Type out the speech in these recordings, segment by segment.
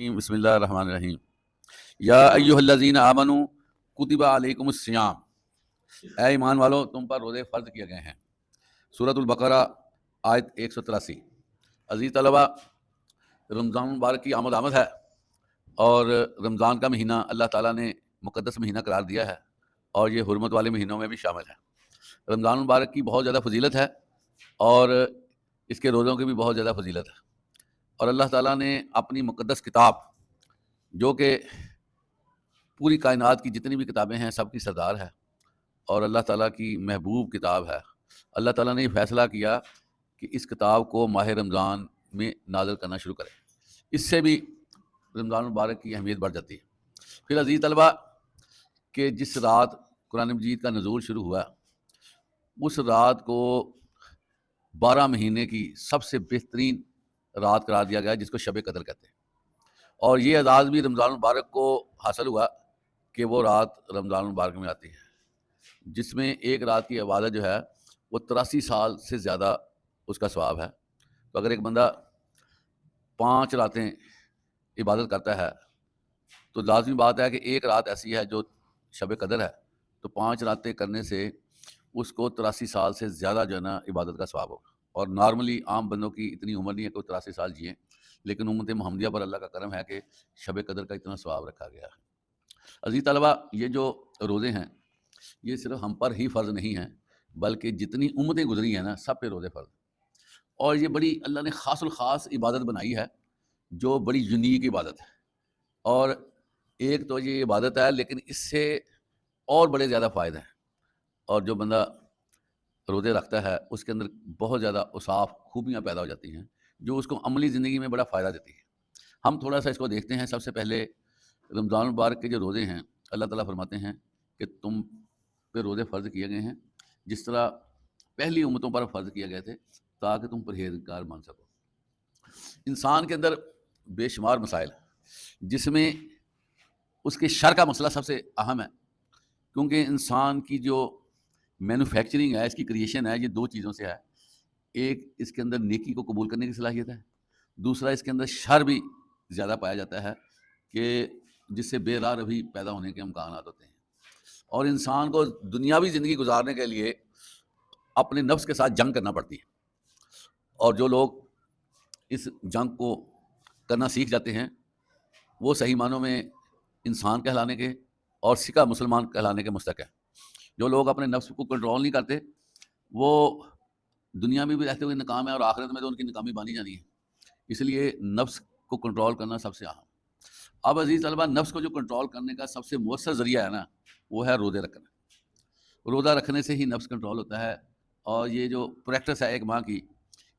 بسم اللہ الرحمن الرحیم۔ یا ایھا الذین آمنوا کتب علیکم الصیام، اے ایمان والو تم پر روزے فرض کیے گئے ہیں۔ سورۃ البقرہ آیت 183۔ عزیز طلبہ، رمضان مبارک کی آمد ہے، اور رمضان کا مہینہ اللہ تعالیٰ نے مقدس مہینہ قرار دیا ہے، اور یہ حرمت والے مہینوں میں بھی شامل ہے۔ رمضان مبارک کی بہت زیادہ فضیلت ہے، اور اس کے روزوں کی بھی بہت زیادہ فضیلت ہے، اور اللہ تعالیٰ نے اپنی مقدس کتاب، جو کہ پوری کائنات کی جتنی بھی کتابیں ہیں سب کی سردار ہے، اور اللہ تعالیٰ کی محبوب کتاب ہے، اللہ تعالیٰ نے یہ فیصلہ کیا کہ اس کتاب کو ماہ رمضان میں نازل کرنا شروع کرے۔ اس سے بھی رمضان مبارک کی اہمیت بڑھ جاتی ہے۔ پھر عزیز طلبہ، کہ جس رات قرآن مجید کا نزول شروع ہوا، اس رات کو 12 مہینے کی سب سے بہترین رات قرار دیا گیا، جس کو شب قدر کہتے ہیں، اور یہ اعزاز بھی رمضان مبارک کو حاصل ہوا کہ وہ رات رمضان مبارک میں آتی ہے، جس میں ایک رات کی عبادت جو ہے وہ 83 سال سے زیادہ اس کا ثواب ہے۔ تو اگر ایک بندہ 5 راتیں عبادت کرتا ہے تو لازمی بات ہے کہ ایک رات ایسی ہے جو شب قدر ہے، تو 5 راتیں کرنے سے اس کو 83 سال سے زیادہ جو ہے نا عبادت کا ثواب ہوگا۔ اور نارملی عام بندوں کی اتنی عمر نہیں ہے کہ وہ 83 سال جئیں، لیکن امت محمدیہ پر اللہ کا کرم ہے کہ شب قدر کا اتنا ثواب رکھا گیا ہے۔ عزیز طلبہ، یہ جو روزے ہیں یہ صرف ہم پر ہی فرض نہیں ہیں، بلکہ جتنی امتیں گزری ہیں نا سب پہ روزے فرض ہیں، اور یہ بڑی اللہ نے خاص الخاص عبادت بنائی ہے، جو بڑی یونیک عبادت ہے۔ اور ایک تو یہ عبادت ہے، لیکن اس سے اور بڑے زیادہ فائدے ہیں، اور جو بندہ روزے رکھتا ہے اس کے اندر بہت زیادہ اوصاف خوبیاں پیدا ہو جاتی ہیں، جو اس کو عملی زندگی میں بڑا فائدہ دیتی ہے۔ ہم تھوڑا سا اس کو دیکھتے ہیں۔ سب سے پہلے رمضان مبارک کے جو روزے ہیں، اللہ تعالیٰ فرماتے ہیں کہ تم پہ روزے فرض کیے گئے ہیں جس طرح پہلی امتوں پر فرض کیے گئے تھے، تاکہ تم پرہیزگار بن سکو۔ انسان کے اندر بے شمار مسائل ہیں، جس میں اس کے شر کا مسئلہ سب سے اہم ہے، کیونکہ انسان کی جو مینوفیکچرنگ ہے، اس کی کریشن ہے، یہ 2 چیزوں سے ہے۔ ایک اس کے اندر نیکی کو قبول کرنے کی صلاحیت ہے، دوسرا اس کے اندر شر بھی زیادہ پایا جاتا ہے، کہ جس سے بے راہ روی پیدا ہونے کے امکانات ہوتے ہیں۔ اور انسان کو دنیاوی زندگی گزارنے کے لیے اپنے نفس کے ساتھ جنگ کرنا پڑتی ہے، اور جو لوگ اس جنگ کو کرنا سیکھ جاتے ہیں وہ صحیح معنوں میں انسان کہلانے کے اور سکہ مسلمان کہلانے کے مستحق ہیں۔ جو لوگ اپنے نفس کو کنٹرول نہیں کرتے وہ دنیا میں بھی رہتے ہوئے ناکام ہے، اور آخرت میں تو ان کی ناکامی بانی جانی ہے۔ اس لیے نفس کو کنٹرول کرنا سب سے اہم۔ اب عزیز طلبہ، نفس کو جو کنٹرول کرنے کا سب سے مؤثر ذریعہ ہے نا، وہ ہے روزے رکھنا۔ روزہ رکھنے سے ہی نفس کنٹرول ہوتا ہے، اور یہ جو پریکٹس ہے ایک ماہ کی،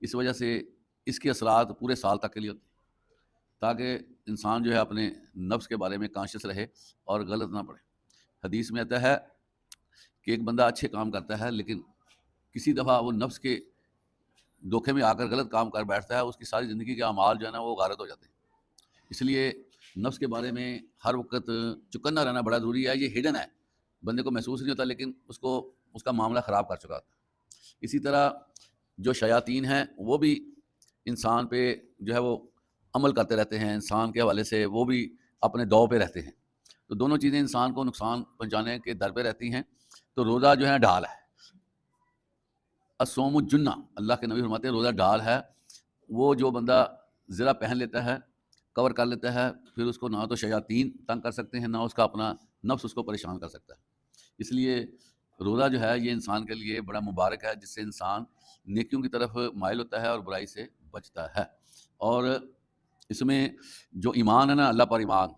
اس وجہ سے اس کے اثرات پورے سال تک کے لیے ہوتے ہیں، تاکہ انسان جو ہے اپنے نفس کے بارے میں کانشیس رہے اور غلط نہ پڑے۔ حدیث میں آتا ہے کہ ایک بندہ اچھے کام کرتا ہے، لیکن کسی دفعہ وہ نفس کے دھوکے میں آ کر غلط کام کر بیٹھتا ہے، اس کی ساری زندگی کے اعمال جو ہے نا وہ غارت ہو جاتے ہیں۔ اس لیے نفس کے بارے میں ہر وقت چکنا رہنا بڑا ضروری ہے۔ یہ ہڈن ہے، بندے کو محسوس نہیں ہوتا، لیکن اس کا معاملہ خراب کر چکا ہوتا ہے۔ اسی طرح جو شیاطین ہیں وہ بھی انسان پہ جو ہے وہ عمل کرتے رہتے ہیں، انسان کے حوالے سے وہ بھی اپنے دو پہ رہتے ہیں، تو دونوں چیزیں انسان کو نقصان پہنچانے کے در پہ رہتی ہیں۔ تو روزہ جو ہے ڈھال ہے، الصوم جنہ، اللہ کے نبی فرماتے ہیں روزہ ڈھال ہے۔ وہ جو بندہ زرہ پہن لیتا ہے، کور کر لیتا ہے، پھر اس کو نہ تو شیاطین تنگ کر سکتے ہیں، نہ اس کا اپنا نفس اس کو پریشان کر سکتا ہے۔ اس لیے روزہ جو ہے یہ انسان کے لیے بڑا مبارک ہے، جس سے انسان نیکیوں کی طرف مائل ہوتا ہے اور برائی سے بچتا ہے۔ اور اس میں جو ایمان ہے نا، اللہ پر ایمان،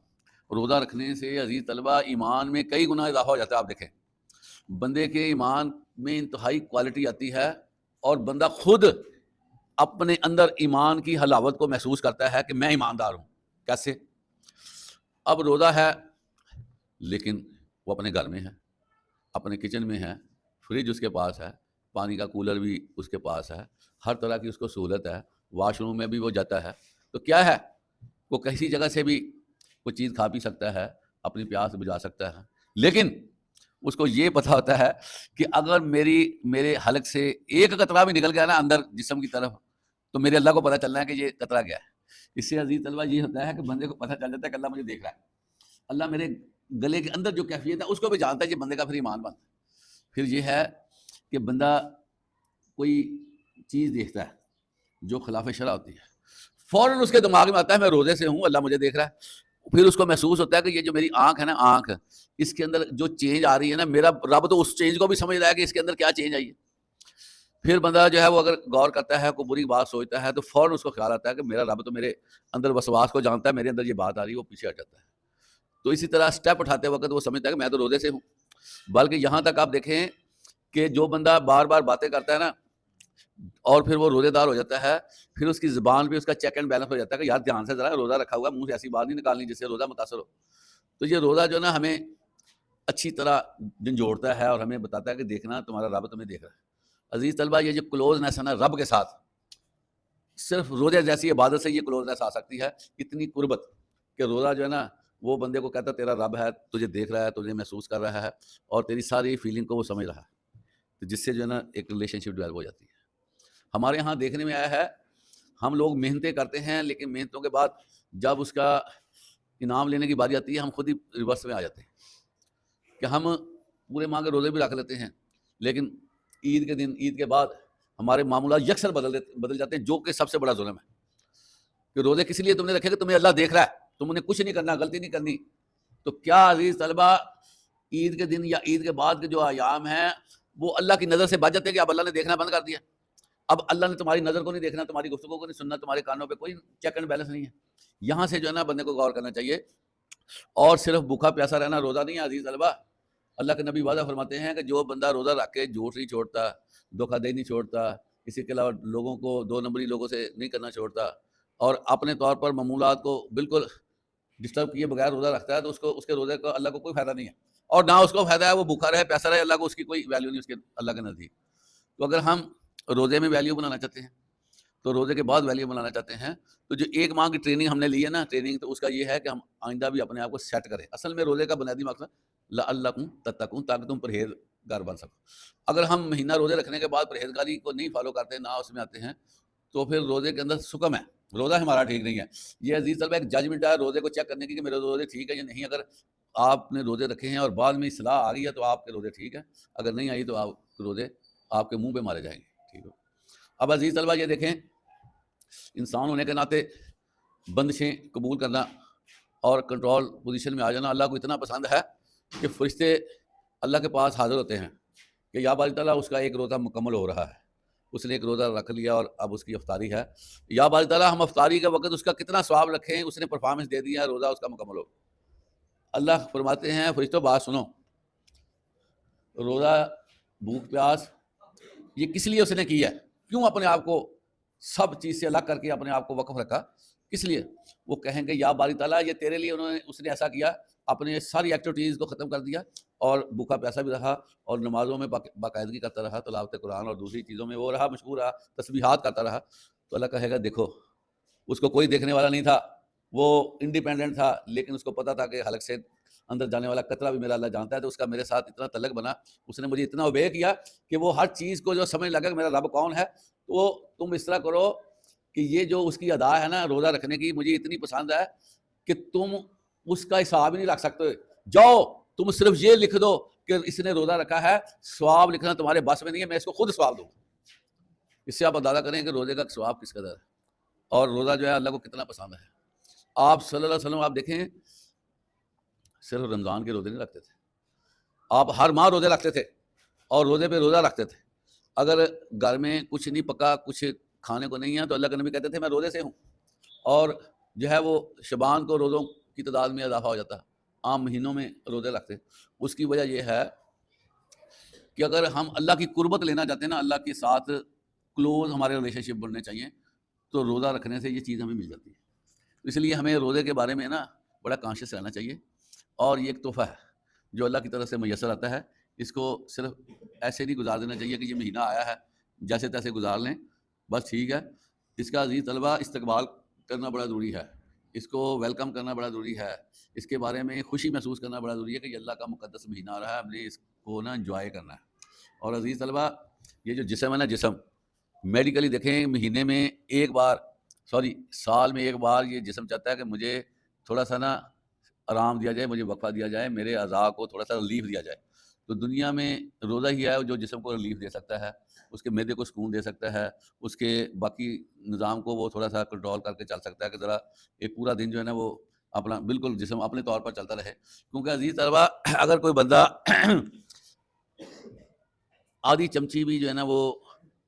روزہ رکھنے سے عزیز طلبہ ایمان میں کئی گنا اضافہ ہو جاتا ہے۔ آپ دیکھیں بندے کے ایمان میں انتہائی کوالٹی آتی ہے، اور بندہ خود اپنے اندر ایمان کی حلاوت کو محسوس کرتا ہے کہ میں ایماندار ہوں۔ کیسے؟ اب روزہ ہے لیکن وہ اپنے گھر میں ہے، اپنے کچن میں ہے، فریج اس کے پاس ہے، پانی کا کولر بھی اس کے پاس ہے، ہر طرح کی اس کو سہولت ہے، واش روم میں بھی وہ جاتا ہے، تو کیا ہے وہ کسی جگہ سے بھی کوئی چیز کھا پی سکتا ہے، اپنی پیاس بجھا سکتا ہے، لیکن اس کو یہ پتہ ہوتا ہے کہ اگر میرے حلق سے ایک قطرہ بھی نکل گیا نا اندر جسم کی طرف، تو میرے اللہ کو پتہ چلنا ہے کہ یہ قطرہ گیا ہے، اس سے عزیز طلبہ یہ ہوتا ہے کہ بندے کو پتہ چل جاتا ہے کہ اللہ مجھے دیکھ رہا ہے، اللہ میرے گلے کے اندر جو کیفیت ہے اس کو بھی جانتا ہے، یہ بندے کا پھر ایمان بنتا ہے۔ پھر یہ ہے کہ بندہ کوئی چیز دیکھتا ہے جو خلاف شرع ہوتی ہے، فوراً اس کے دماغ میں آتا ہے میں روزے سے ہوں، اللہ مجھے دیکھ رہا ہے۔ پھر اس کو محسوس ہوتا ہے کہ یہ جو میری آنکھ ہے نا، آنکھ اس کے اندر جو چینج آ رہی ہے نا، میرا رب تو اس چینج کو بھی سمجھ رہا ہے کہ اس کے اندر کیا چینج آئی ہے۔ پھر بندہ جو ہے وہ اگر غور کرتا ہے، کوئی بری بات سوچتا ہے، تو فوراً اس کو خیال آتا ہے کہ میرا رب تو میرے اندر وسواس کو جانتا ہے، میرے اندر یہ بات آ رہی ہے، وہ پیچھے ہٹ جاتا ہے۔ تو اسی طرح اسٹیپ اٹھاتے وقت وہ سمجھتا ہے کہ میں تو روزے سے ہوں۔ بلکہ یہاں تک آپ دیکھیں کہ جو بندہ بار بار باتیں کرتا ہے نا اور پھر وہ روزے دار ہو جاتا ہے، پھر اس کی زبان پہ اس کا چیک اینڈ بیلنس ہو جاتا ہے کہ یار دھیان سے ذرا روزہ رکھا ہوا ہے، منہ سے ایسی بات نہیں نکالنی جس سے روزہ متاثر ہو۔ تو یہ روزہ جو ہے نا ہمیں اچھی طرح جھنجھوڑتا ہے اور ہمیں بتاتا ہے کہ دیکھنا تمہارا رب تمہیں دیکھ رہا ہے۔ عزیز طلبہ، یہ جو کلوزنس ہے نا رب کے ساتھ، صرف روزے جیسی عبادت سے یہ کلوزنس آ سکتی ہے، اتنی قربت کہ روزہ جو ہے نا وہ بندے کو کہتا ہے تیرا رب ہے، تجھے دیکھ رہا ہے، تجھے محسوس کر رہا ہے اور تیری ساری فیلنگ کو وہ سمجھ رہا ہے، جس سے جو ہے نا ایک ریلیشن شپ ڈیولپ ہو جاتی ہے۔ ہمارے ہاں دیکھنے میں آیا ہے ہم لوگ محنتیں کرتے ہیں، لیکن محنتوں کے بعد جب اس کا انعام لینے کی باری آتی ہے ہم خود ہی ریورس میں آ جاتے ہیں کہ ہم پورے ماہ کے روزے بھی رکھ لیتے ہیں، لیکن عید کے دن، عید کے بعد ہمارے معمولات یکسر بدل جاتے ہیں، جو کہ سب سے بڑا ظلم ہے کہ روزے کس لیے تم نے رکھے کہ تمہیں اللہ دیکھ رہا ہے، تم نے کچھ نہیں کرنا، غلطی نہیں کرنی۔ تو کیا عزیز طلبہ عید کے دن یا عید کے بعد کے جو ایام ہیں وہ اللہ کی نظر سے بچ جاتے ہیں کہ اب اللہ نے دیکھنا بند کر دیا، اب اللہ نے تمہاری نظر کو نہیں دیکھنا، تمہاری گفتگو کو نہیں سننا، تمہارے کانوں پہ کوئی چیک اینڈ بیلنس نہیں ہے۔ یہاں سے جو ہے نا بندے کو غور کرنا چاہیے، اور صرف بھوکا پیاسا رہنا روزہ نہیں ہے عزیز طلبہ۔ اللہ کے نبی وعدہ فرماتے ہیں کہ جو بندہ روزہ رکھ کے جھوٹ نہیں چھوڑتا، دھوکہ دہی نہیں چھوڑتا، اسی کے علاوہ لوگوں کو دو نمبری لوگوں سے نہیں کرنا چھوڑتا، اور اپنے طور پر معمولات کو بالکل ڈسٹرب کیے بغیر روزہ رکھتا ہے، تو اس کے روزے کا اللہ کو کوئی فائدہ نہیں ہے، اور نہ اس کو فائدہ ہے وہ بھوکا رہے پیاسا رہے، اللہ کو اس کی کوئی ویلیو نہیں اس کے اللہ کے نزدیک۔ تو اگر ہم روزے میں ویلیو بنانا چاہتے ہیں، تو روزے کے بعد ویلیو بنانا چاہتے ہیں، تو جو ایک ماہ کی ٹریننگ ہم نے لی ہے نا، ٹریننگ تو اس کا یہ ہے کہ ہم آئندہ بھی اپنے آپ کو سیٹ کریں۔ اصل میں روزے کا بنیادی مقصد لعلکم تتقون، تاکہ تم پرہیزگار بن سکو۔ اگر ہم مہینہ روزے رکھنے کے بعد پرہیزگاری کو نہیں فالو کرتے، نہ اس میں آتے ہیں، تو پھر روزے کے اندر سکم ہے، روزہ ہمارا ٹھیک نہیں ہے۔ یہ عزیز طلبہ ایک ججمنٹ ہے روزے کو چیک کرنے کی کہ میرے روزے ٹھیک ہے یا نہیں۔ اگر آپ نے روزے رکھے ہیں اور بعد میں اصلاح آ گئی ہے تو آپ کے روزے ٹھیک ہے، اگر نہیں آئی تو آپ روزے آپ کے منہ پہ مارے جائیں گے، ٹھیک ہے۔ اب عزیز طلبہ یہ دیکھیں، انسان ہونے کے ناطے بندشیں قبول کرنا اور کنٹرول پوزیشن میں آ جانا اللہ کو اتنا پسند ہے کہ فرشتے اللہ کے پاس حاضر ہوتے ہیں کہ یا باری تعالیٰ اس کا ایک روزہ مکمل ہو رہا ہے، اس نے ایک روزہ رکھ لیا اور اب اس کی افطاری ہے، یا باری تعالیٰ ہم افطاری کے وقت اس کا کتنا ثواب رکھیں، اس نے پرفارمنس دے دیا ہے، روزہ اس کا مکمل ہو۔ اللہ فرماتے ہیں فرشتوں بات سنو، روزہ بھوک پیاس یہ کس لیے اس نے کی ہے، کیوں اپنے آپ کو سب چیز سے الگ کر کے اپنے آپ کو وقف رکھا، کس لیے؟ وہ کہیں گے یا باری تعالیٰ یہ تیرے لیے اس نے ایسا کیا، اپنے ساری ایکٹیویٹیز کو ختم کر دیا اور بھوکا پیاسا بھی رہا اور نمازوں میں باقاعدگی کرتا رہا، تلاوت قرآن اور دوسری چیزوں میں وہ رہا، مشغول رہا، تسبیحات کرتا رہا۔ تو اللہ کہے گا دیکھو اس کو کوئی دیکھنے والا نہیں تھا، وہ انڈیپینڈنٹ تھا، لیکن اس کو پتا تھا کہ حلق سے اندر جانے والا قطرہ بھی میرا اللہ جانتا ہے، تو اس کا میرے ساتھ اتنا تعلق بنا، اس نے مجھے اتنا اوبے کیا کہ وہ ہر چیز کو جو سمجھ لگا کہ میرا رب کون ہے۔ تو تم اس طرح کرو کہ یہ جو اس کی ادا ہے نا روزہ رکھنے کی، مجھے اتنی پسند ہے کہ تم اس کا حساب ہی نہیں رکھ سکتے، جاؤ تم صرف یہ لکھ دو کہ اس نے روزہ رکھا ہے، ثواب لکھنا تمہارے بس میں نہیں ہے، میں اس کو خود ثواب دوں۔ اس سے آپ اندازہ کریں کہ روزے کا ثواب کس قدر ہے اور روزہ جو ہے اللہ کو کتنا پسند ہے۔ آپ صلی اللہ علیہ وسلم آپ دیکھیں صرف رمضان کے روزے نہیں رکھتے تھے، آپ ہر ماہ روزے رکھتے تھے اور روزے پہ روزہ رکھتے تھے۔ اگر گھر میں کچھ نہیں پکا، کچھ کھانے کو نہیں ہے، تو اللہ کے نبی کہتے تھے میں روزے سے ہوں، اور جو ہے وہ شبان کو روزوں کی تعداد میں اضافہ ہو جاتا، عام مہینوں میں روزے رکھتے۔ اس کی وجہ یہ ہے کہ اگر ہم اللہ کی قربت لینا چاہتے ہیں نا، اللہ کے ساتھ کلوز ہمارے ریلیشن شپ بننے چاہیے، تو روزہ رکھنے سے یہ چیز ہمیں مل جاتی ہے۔ اس لیے ہمیں روزے کے بارے میں نا بڑا کانشیس رہنا چاہیے، اور یہ ایک تحفہ ہے جو اللہ کی طرف سے میسر آتا ہے، اس کو صرف ایسے نہیں گزار دینا چاہیے کہ یہ مہینہ آیا ہے جیسے تیسے گزار لیں بس ٹھیک ہے۔ اس کا عزیز طلبہ استقبال کرنا بڑا ضروری ہے، اس کو ویلکم کرنا بڑا ضروری ہے، اس کے بارے میں خوشی محسوس کرنا بڑا ضروری ہے کہ یہ اللہ کا مقدس مہینہ آ رہا ہے، ہم نے اس کو نا انجوائے کرنا ہے۔ اور عزیز طلبہ یہ جو جسم ہے نا، جسم میڈیکلی دیکھیں مہینے میں ایک بار سال میں ایک بار یہ جسم چاہتا ہے کہ مجھے تھوڑا سا نا آرام دیا جائے، مجھے وقفہ دیا جائے، میرے اعضاء کو تھوڑا سا ریلیف دیا جائے. تو دنیا میں روزہ ہی ہے جو جسم کو ریلیف دے سکتا ہے، اس کے معدے کو سکون دے سکتا ہے، اس کے باقی نظام کو وہ تھوڑا سا کنٹرول کر کے چل سکتا ہے کہ ذرا ایک پورا دن جو ہے نا وہ اپنا بالکل جسم اپنے طور پر چلتا رہے. کیونکہ عزیز طلبہ، اگر کوئی بندہ آدھی چمچی بھی جو ہے نا وہ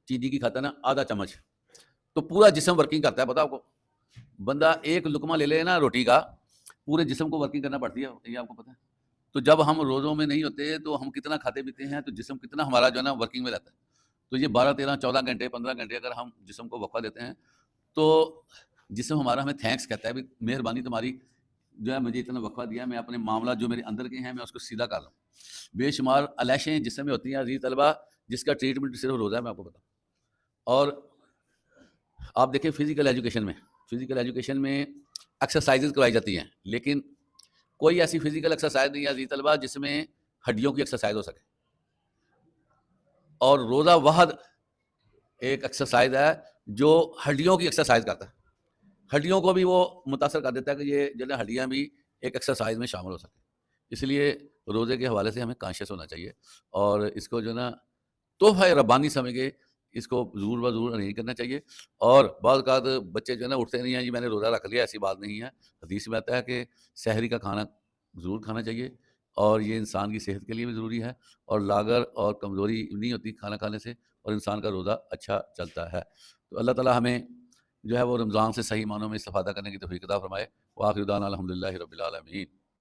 چینی کی کھاتا ہے نا، آدھا چمچ، تو پورا جسم ورکنگ کرتا ہے. پتا آپ کو، بندہ ایک لقمہ لے لے نا روٹی کا، پورے جسم کو ورکنگ کرنا پڑتی ہے، یہ آپ کو پتہ ہے. تو جب ہم روزوں میں نہیں ہوتے تو ہم کتنا کھاتے پیتے ہیں، تو جسم کتنا ہمارا جو ہے نا ورکنگ میں رہتا ہے. تو یہ 12 13 14 گھنٹے 15 گھنٹے اگر ہم جسم کو وقفہ دیتے ہیں تو جسم ہمارا ہمیں تھینکس کہتا ہے، بھی مہربانی تمہاری جو ہے مجھے اتنا وقفہ دیا، میں اپنے معاملات جو میرے اندر کے ہیں میں اس کو سیدھا کر لوں. بے شمار علائشیں جسم میں ہوتی ہیں عزیز طلبہ، جس کا ٹریٹمنٹ صرف روزہ ہے، میں آپ کو بتاؤں. اور آپ دیکھیں فزیکل ایجوکیشن میں ایکسرسائزز کرائی جاتی ہیں، لیکن کوئی ایسی فزیکل ایکسرسائز نہیں ہے عزیز طلبہ جس میں ہڈیوں کی ایکسرسائز ہو سکے. اور روزہ واحد ایک ایکسرسائز ہے جو ہڈیوں کی ایکسرسائز کرتا ہے. ہڈیوں کو بھی وہ متاثر کر دیتا ہے کہ یہ جو ہے ہڈیاں بھی ایک ایکسرسائز میں شامل ہو سکیں. اس لیے روزے کے حوالے سے ہمیں کانشیس ہونا چاہیے، اور اس کو جو ہے نا تحفہ ربانی سمجھ کے اس کو ضرور بضرور ارینج کرنا چاہیے. اور بعض اوقات بچے جو ہے نا اٹھتے نہیں ہیں، جی میں نے روزہ رکھ لیا، ایسی بات نہیں ہے. حدیث میں آتا ہے کہ سحری کا کھانا ضرور کھانا چاہیے، اور یہ انسان کی صحت کے لیے بھی ضروری ہے، اور لاغر اور کمزوری نہیں ہوتی کھانا کھانے سے، اور انسان کا روزہ اچھا چلتا ہے. تو اللہ تعالیٰ ہمیں جو ہے وہ رمضان سے صحیح معنوں میں استفادہ کرنے کی توفیق عطا فرمائے. وآخر دعوانا الحمدللہ رب العالمین.